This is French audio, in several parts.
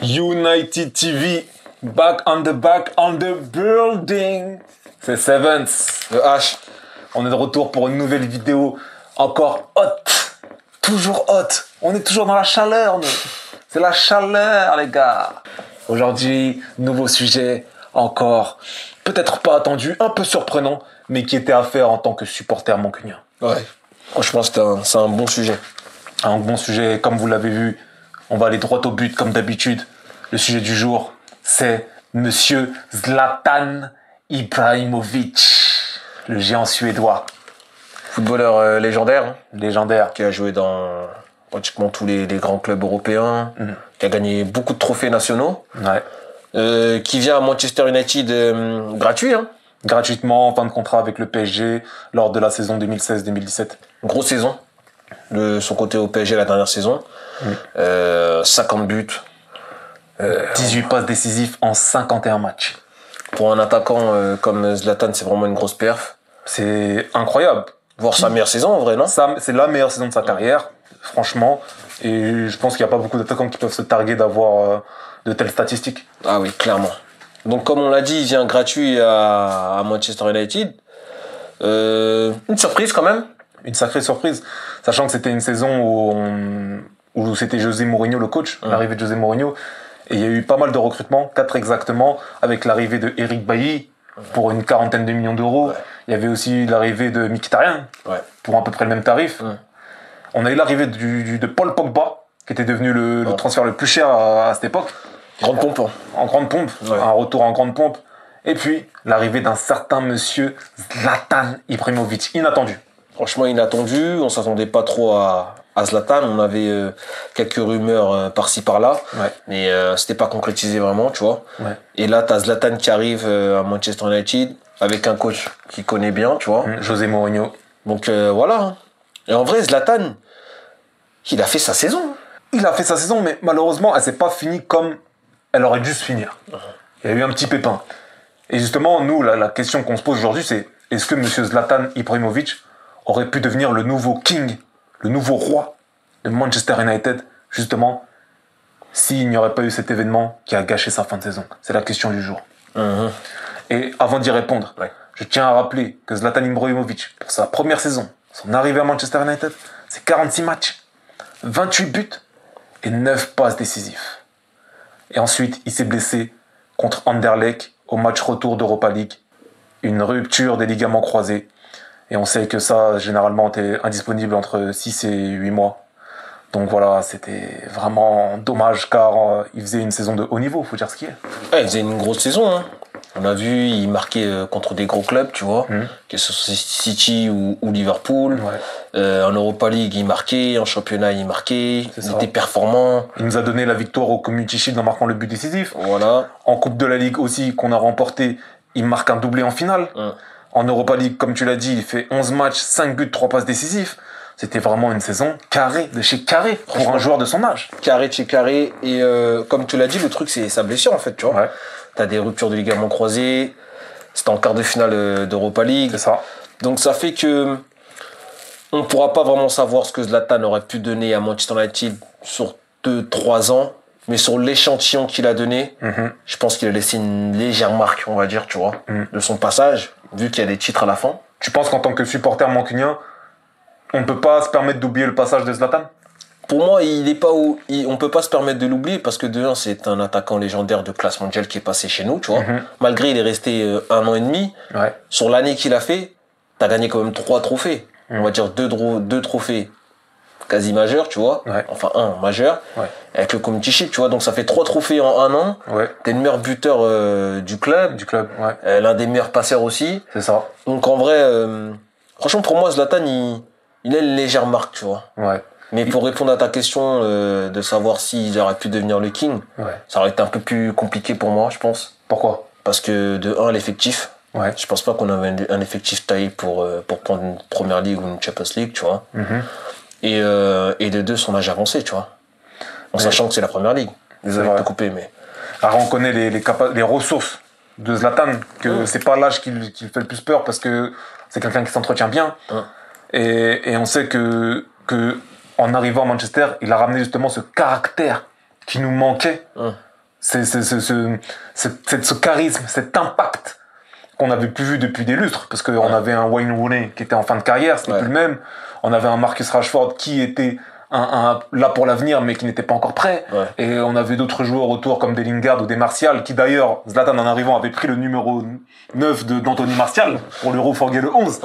United TV, back on the building. C'est Sevens, le H. On est de retour pour une nouvelle vidéo encore haute. Toujours haute. On est toujours dans la chaleur, nous. C'est la chaleur, les gars. Aujourd'hui, nouveau sujet, encore peut-être pas attendu, un peu surprenant, mais qui était à faire en tant que supporter mancunien. Ouais, franchement, c'est un bon sujet. Un bon sujet, comme vous l'avez vu, on va aller droit au but comme d'habitude. Le sujet du jour, c'est Monsieur Zlatan Ibrahimovic, le géant suédois. Footballeur légendaire, hein, Légendaire. qui a joué dans pratiquement tous les grands clubs européens, qui a gagné beaucoup de trophées nationaux, qui vient à Manchester United gratuit, hein. Gratuitement, en fin de contrat avec le PSG lors de la saison 2016-2017. Grosse saison de son côté au PSG la dernière saison. 50 buts. 18 passes décisives en 51 matchs. Pour un attaquant comme Zlatan, c'est vraiment une grosse perf. C'est incroyable. Voire sa meilleure saison en vrai, non? C'est la meilleure saison de sa carrière, franchement. Et je pense qu'il n'y a pas beaucoup d'attaquants qui peuvent se targuer d'avoir de telles statistiques. Ah oui, clairement. Donc comme on l'a dit, il vient gratuit à Manchester United. Une surprise quand même. Une sacrée surprise, sachant que c'était une saison où c'était José Mourinho le coach, l'arrivée de José Mourinho. Et il y a eu pas mal de recrutements, 4 exactement, avec l'arrivée de Eric Bailly pour une quarantaine de millions d'euros. Ouais. Il y avait aussi l'arrivée de Mkhitaryan pour à peu près le même tarif. On a eu l'arrivée de Paul Pogba, qui était devenu le transfert le plus cher à cette époque. Grande pompe. En grande pompe, un retour en grande pompe. Et puis, l'arrivée d'un certain monsieur Zlatan Ibrahimovic, inattendu. Franchement, inattendu. On s'attendait pas trop à Zlatan. On avait quelques rumeurs par-ci par-là, mais c'était pas concrétisé vraiment, tu vois. Et là, t'as Zlatan qui arrive à Manchester United avec un coach qui connaît bien, tu vois. José Mourinho. Donc voilà. Et en vrai, Zlatan, il a fait sa saison. Il a fait sa saison, mais malheureusement, elle s'est pas finie comme elle aurait dû se finir. Il y a eu un petit pépin. Et justement, nous, la question qu'on se pose aujourd'hui, c'est est-ce que monsieur Zlatan Ibrahimovic aurait pu devenir le nouveau king, le nouveau roi de Manchester United, justement, s'il n'y aurait pas eu cet événement qui a gâché sa fin de saison? C'est la question du jour. Et avant d'y répondre, je tiens à rappeler que Zlatan Ibrahimovic, pour sa première saison, son arrivée à Manchester United, c'est 46 matchs, 28 buts et 9 passes décisives. Et ensuite, il s'est blessé contre Anderlecht au match retour d'Europa League. Une rupture des ligaments croisés. Et on sait que ça, généralement, t'es indisponible entre 6 et 8 mois. Donc voilà, c'était vraiment dommage car il faisait une saison de haut niveau, faut dire ce qui est. Il faisait une grosse saison, hein. On a vu, il marquait contre des gros clubs, tu vois, que ce soit City ou Liverpool. En Europa League, il marquait, en championnat, il marquait, il était performant. Il nous a donné la victoire au Community Shield en marquant le but décisif. Voilà. En Coupe de la Ligue aussi, qu'on a remporté, il marque un doublé en finale. En Europa League, comme tu l'as dit, il fait 11 matchs, 5 buts, 3 passes décisives. C'était vraiment une saison carrée, de chez carré, pour un joueur de son âge. Carré de chez carré. Et comme tu l'as dit, le truc, c'est sa blessure, en fait, tu vois. T'as des ruptures de ligaments croisés. C'était en quart de finale d'Europa League. C'est ça. Donc ça fait que on pourra pas vraiment savoir ce que Zlatan aurait pu donner à Manchester United sur 2-3 ans. Mais sur l'échantillon qu'il a donné, je pense qu'il a laissé une légère marque, on va dire, tu vois, de son passage, vu qu'il y a des titres à la fin. Tu penses qu'en tant que supporter mancunien, on ne peut pas se permettre d'oublier le passage de Zlatan? Pour moi, on peut pas se permettre de l'oublier parce que de un, c'est un attaquant légendaire de classe mondiale qui est passé chez nous, tu vois. Malgré il est resté 1 an et demi. Sur l'année qu'il a fait, t'as gagné quand même 3 trophées. On va dire 2 trophées quasi majeurs, tu vois. Enfin, un majeur. Avec le Community Shield, tu vois. Donc ça fait 3 trophées en 1 an. T'es le meilleur buteur du club. L'un des meilleurs passeurs aussi. C'est ça. Donc en vrai, franchement, pour moi, Zlatan, il a une légère marque, tu vois. Mais pour répondre à ta question de savoir s'il aurait pu devenir le king, ça aurait été un peu plus compliqué pour moi, je pense. Pourquoi? Parce que de 1, l'effectif. Je pense pas qu'on avait un effectif taillé pour prendre une Première Ligue ou une Champions League, tu vois. Et de 2, son âge avancé, tu vois. En sachant que c'est la Première Ligue. Désolé de te couper, mais... Alors on connaît les ressources de Zlatan, que c'est pas l'âge qui fait le plus peur parce que c'est quelqu'un qui s'entretient bien. Et on sait que en arrivant à Manchester, il a ramené justement ce caractère qui nous manquait ce charisme, cet impact qu'on n'avait plus vu depuis des lustres, parce qu'on avait un Wayne Rooney qui était en fin de carrière, c'était plus le même. On avait un Marcus Rashford qui était là pour l'avenir, mais qui n'était pas encore prêt. Et on avait d'autres joueurs autour, comme des Lingard ou des Martial, qui d'ailleurs, Zlatan en arrivant avait pris le numéro 9 d'Anthony Martial pour l'Euro Forget le 11.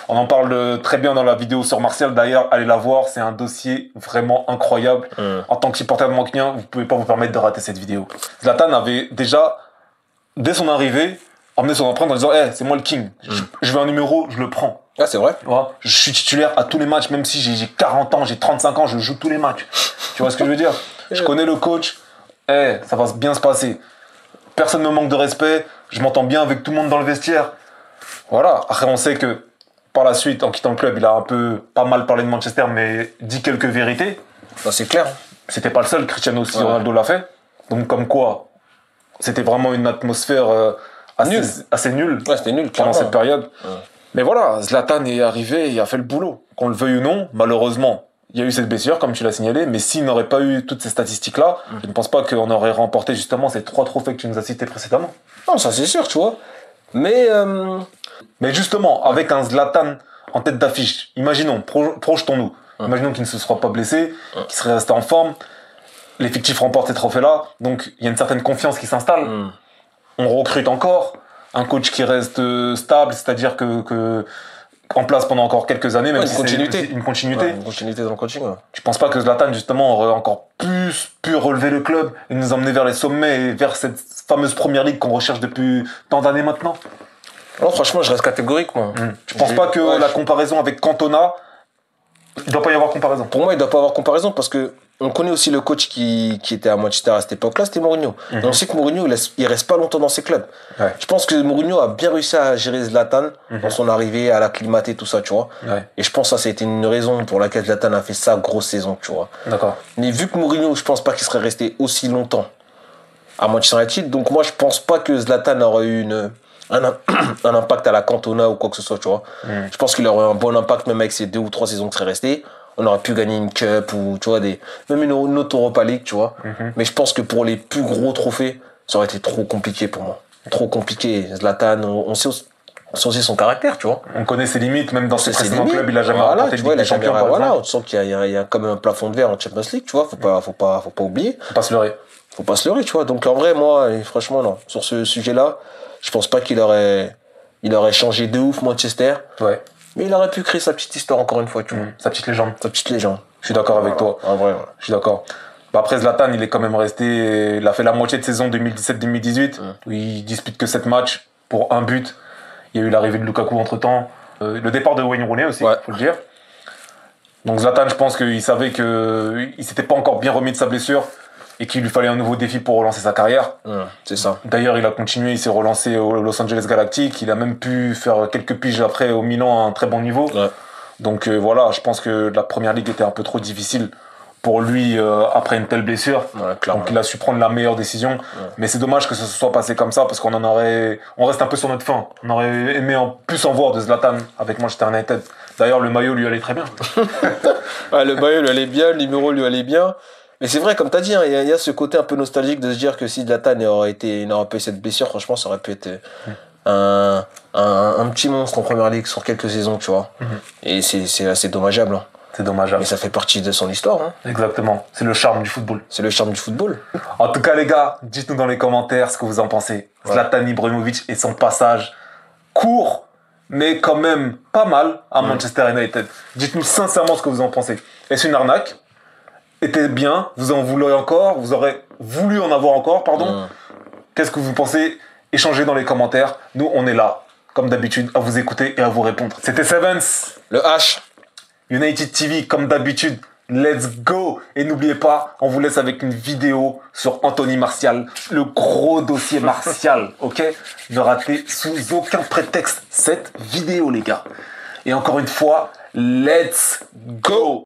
On en parle très bien dans la vidéo sur Martial, d'ailleurs, allez la voir, c'est un dossier vraiment incroyable. En tant que supporter de Mancunien, vous pouvez pas vous permettre de rater cette vidéo. Zlatan avait déjà, dès son arrivée, emmené son empreinte en disant c'est moi le king, je veux un numéro, je le prends. Ah, c'est vrai. Je suis titulaire à tous les matchs, même si j'ai 40 ans, j'ai 35 ans, je joue tous les matchs. Tu vois ce que je veux dire? Je connais le coach, ça va bien se passer. Personne ne me manque de respect, je m'entends bien avec tout le monde dans le vestiaire. Voilà. Après, on sait que par la suite, en quittant le club, il a pas mal parlé de Manchester, mais dit quelques vérités. C'est clair. C'était pas le seul, Cristiano aussi, Ronaldo l'a fait. Donc, comme quoi, c'était vraiment une atmosphère assez nulle c'était nul pendant cette période. Mais voilà, Zlatan est arrivé et a fait le boulot. Qu'on le veuille ou non, malheureusement, il y a eu cette blessure, comme tu l'as signalé, mais s'il n'aurait pas eu toutes ces statistiques-là, je ne pense pas qu'on aurait remporté justement ces 3 trophées que tu nous as cités précédemment. Non, ça c'est sûr, tu vois. Mais justement, avec un Zlatan en tête d'affiche, imaginons, projetons-nous, imaginons qu'il ne se soit pas blessé, qu'il serait resté en forme, l'effectif remporte ces trophées-là, donc il y a une certaine confiance qui s'installe. On recrute encore, un coach qui reste stable, c'est-à-dire que en place pendant encore quelques années, même une si continuité. C'est une continuité. Une continuité dans le coaching. Tu penses pas que Zlatan, justement, aurait encore plus pu relever le club et nous emmener vers les sommets et vers cette fameuse première ligue qu'on recherche depuis tant d'années maintenant? Non, franchement, je reste catégorique, moi. Tu penses pas que la comparaison avec Cantona, il doit pas y avoir comparaison? Pour moi, il doit pas y avoir comparaison parce que on connaît aussi le coach qui était à Manchester à cette époque-là, c'était Mourinho. Et on sait que Mourinho, il reste pas longtemps dans ses clubs. Je pense que Mourinho a bien réussi à gérer Zlatan dans son arrivée, à l'acclimater, tout ça, tu vois. Et je pense que ça, c'était une raison pour laquelle Zlatan a fait sa grosse saison, tu vois. D'accord. Mais vu que Mourinho, je pense pas qu'il serait resté aussi longtemps à Manchester United, donc moi, je pense pas que Zlatan aurait eu un impact à la Cantona ou quoi que ce soit, tu vois. Je pense qu'il aurait eu un bon impact même avec ces 2 ou 3 saisons qui seraient restées. On aurait pu gagner une cup ou tu vois même une autre Europa League, tu vois. Mais je pense que pour les plus gros trophées, ça aurait été trop compliqué pour moi. Trop compliqué. Zlatan, on sait aussi son caractère, tu vois. On connaît ses limites, même dans ses précédents clubs, il a jamais remporté de Ligue des Champions. On sent qu'il y a quand même un plafond de verre en Champions League, tu vois. Faut pas oublier. Faut pas se leurrer. Faut pas se leurrer, tu vois. Donc en vrai, moi, franchement, non. Sur ce sujet-là, je pense pas qu'il aurait changé de ouf Manchester. Mais il aurait pu créer sa petite histoire encore une fois, tu vois. Sa petite légende. Sa petite légende. Je suis d'accord avec toi. En vrai, Je suis d'accord. Après Zlatan, il est quand même resté... Il a fait la moitié de saison 2017-2018, où il dispute que 7 matchs pour 1 but. Il y a eu l'arrivée de Lukaku entre-temps. Le départ de Wayne Rooney aussi, faut le dire. Donc Zlatan, je pense qu'il savait qu'il ne s'était pas encore bien remis de sa blessure et qu'il lui fallait un nouveau défi pour relancer sa carrière. C'est ça. D'ailleurs, il a continué, il s'est relancé au Los Angeles Galactic. Il a même pu faire quelques piges après au Milan à un très bon niveau. Donc voilà, je pense que la première ligue était un peu trop difficile pour lui après une telle blessure. Donc il a su prendre la meilleure décision. Mais c'est dommage que ça se soit passé comme ça parce qu'on reste un peu sur notre fin. On aurait aimé plus en voir de Zlatan avec Manchester United. D'ailleurs, le maillot lui allait très bien. Le maillot lui allait bien, le numéro lui allait bien. Mais c'est vrai, comme tu as dit, il y a ce côté un peu nostalgique de se dire que si Zlatan n'aurait pas eu cette blessure, franchement, ça aurait pu être un petit monstre en première ligue sur quelques saisons, tu vois. Et c'est assez dommageable. C'est dommageable. Mais ça fait partie de son histoire. Exactement. C'est le charme du football. C'est le charme du football. En tout cas, les gars, dites-nous dans les commentaires ce que vous en pensez. Zlatan Ibrahimovic et son passage court, mais quand même pas mal à Manchester United. Dites-nous sincèrement ce que vous en pensez. Est-ce une arnaque? Était bien? Vous en voulez encore? Vous aurez voulu en avoir encore, pardon? Qu'est-ce que vous pensez? Échangez dans les commentaires. Nous, on est là, comme d'habitude, à vous écouter et à vous répondre. C'était Sevens. Le H. United TV, comme d'habitude. Let's go! Et n'oubliez pas, on vous laisse avec une vidéo sur Anthony Martial, le gros dossier Martial, ok? Ne ratez sous aucun prétexte cette vidéo, les gars. Et encore une fois, let's go!